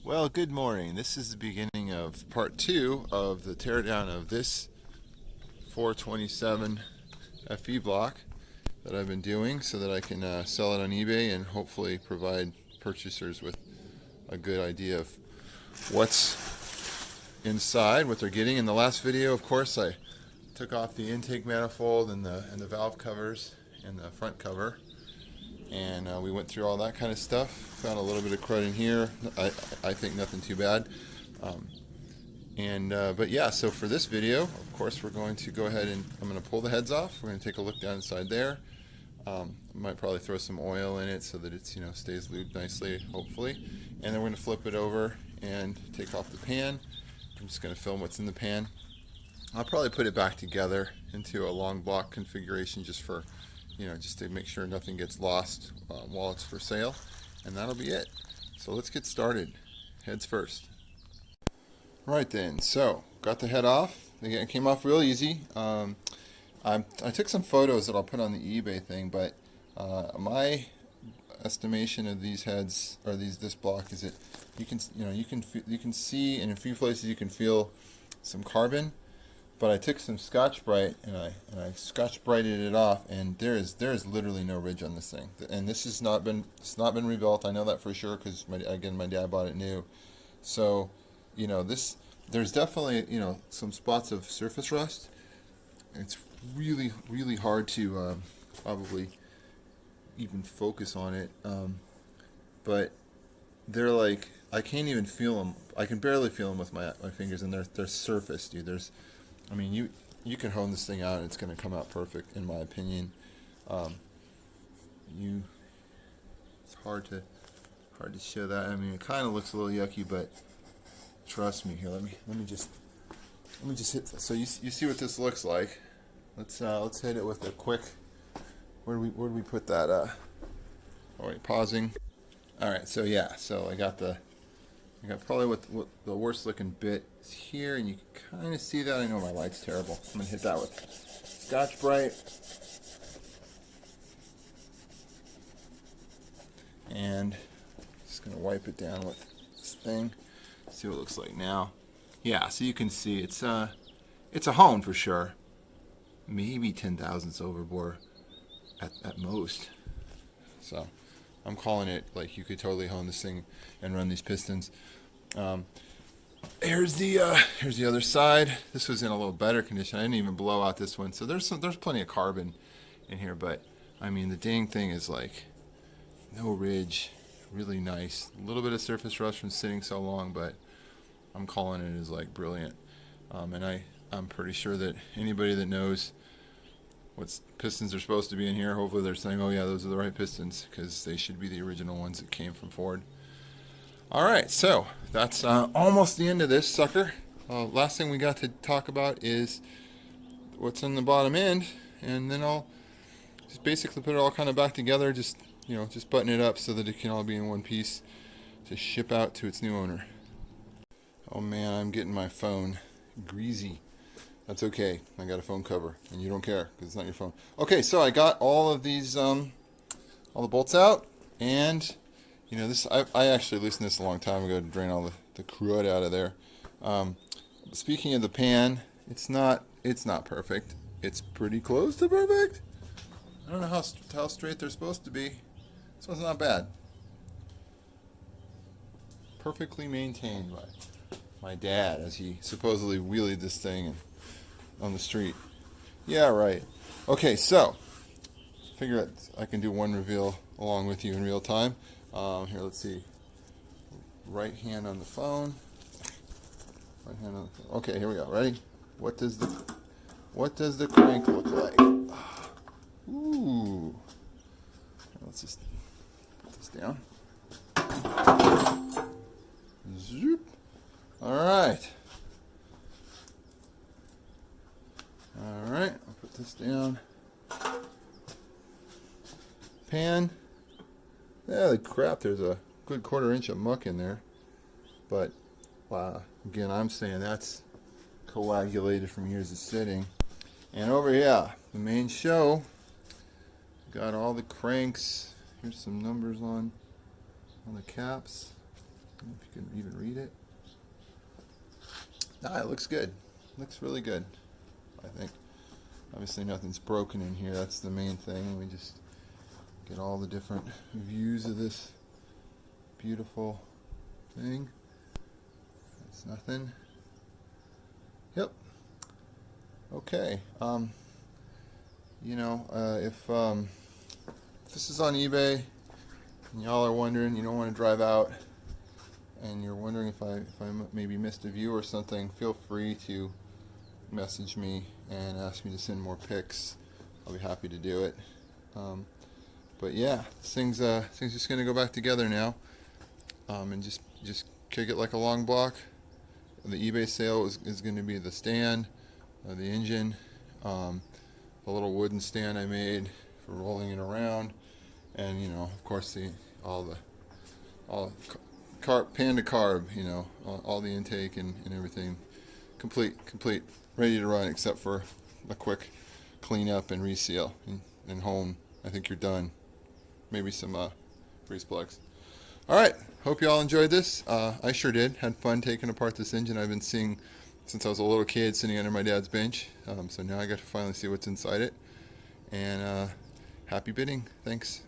Well, good morning. This is the beginning of part two of the teardown of this 427 FE block that I've been doing so that I can sell it on eBay and hopefully provide purchasers with a good idea of what's inside, what they're getting. In the last video, of course, I took off the intake manifold and the valve covers and the front cover. And we went through all that kind of stuff. Found a little bit of crud in here. I think nothing too bad. But yeah, so for this video, of course, we're going to go ahead and I'm going to pull the heads off. We're going to take a look down inside there. Might probably throw some oil in it so that it's stays lubed nicely, hopefully. And then we're going to flip it over and take off the pan. I'm just going to film what's in the pan. I'll probably put it back together into a long block configuration just for just to make sure nothing gets lost while it's for sale, and that'll be it. So let's get started. Heads first. Right then, so got the head off. Again, it came off real easy. I took some photos that I'll put on the eBay thing, but my estimation of these heads or this block is that you can see in a few places you can feel some carbon. But I took some Scotch-Brite and I Scotch-Brited it off, and there is literally no ridge on this thing. And this has not been rebuilt. I know that for sure because my dad bought it new. So there's definitely some spots of surface rust. It's really hard to probably even focus on it. But they're like, I can't even feel them. I can barely feel them with my fingers, and they're surface, dude. You can hone this thing out and it's going to come out perfect, in my opinion. It's hard to show that. It kind of looks a little yucky, but trust me. Here, let me just hit this. So you see what this looks like. Let's hit it with a quick. Where do we put that? Oh wait, pausing. All right. So yeah. So I got probably what the worst looking bit is here, and you can kind of see that. I know my light's terrible. I'm gonna hit that with Scotch-Brite, and just gonna wipe it down with this thing. See what it looks like now. Yeah, so you can see it's a hone for sure. Maybe 10 thousandths overbore at most. So I'm calling it like you could totally hone this thing and run these pistons. Here's the other side. This was in a little better condition. I didn't even blow out this one, so there's plenty of carbon in here. But the dang thing is like no ridge, really nice. A little bit of surface rust from sitting so long, but I'm calling it as like brilliant. And I'm pretty sure that anybody that knows what pistons are supposed to be in here, hopefully they're saying, oh yeah, those are the right pistons, because they should be the original ones that came from Ford. Alright, so that's almost the end of this sucker. Last thing we got to talk about is what's on the bottom end, and then I'll just basically put it all kind of back together, just button it up so that it can all be in one piece to ship out to its new owner. Oh man, I'm getting my phone greasy. That's okay. I got a phone cover, and you don't care because it's not your phone. Okay, so I got all of these, all the bolts out, and this I actually loosened this a long time ago to drain all the crud out of there. Speaking of the pan, it's not perfect. It's pretty close to perfect. I don't know how straight they're supposed to be. This one's not bad. Perfectly maintained by my dad as he supposedly wheelied this thing on the street. Yeah, right. Okay, so figure I can do one reveal along with you in real time. Here, let's see. Right hand on the phone. Right hand on the phone. Okay, here we go. Ready? What does the crank look like? Ooh. Let's just put this down. Zoop. All right. Alright, I'll put this down. Pan. Yeah, crap, there's a good 1/4 inch of muck in there. But, again, I'm saying that's coagulated from years of sitting. And over here, the main show, got all the cranks. Here's some numbers on the caps. If you can even read it. Nah, it looks good. Looks really good, I think. Obviously nothing's broken in here. That's the main thing. We just get all the different views of this beautiful thing. It's nothing. Yep. Okay. If this is on eBay and y'all are wondering, you don't want to drive out, and you're wondering if I maybe missed a view or something, feel free to message me and ask me to send more pics. I'll be happy to do it. But yeah, this thing's just gonna go back together now, and just kick it like a long block. The eBay sale is going to be the stand, the engine, the little wooden stand I made for rolling it around, and of course all Panda carb, all the intake and everything, complete, ready to run, except for a quick cleanup and reseal, and home. I think you're done. Maybe some grease plugs. All right, hope you all enjoyed this. I sure did. Had fun taking apart this engine I've been seeing since I was a little kid, sitting under my dad's bench. So now I got to finally see what's inside it. And happy bidding. Thanks.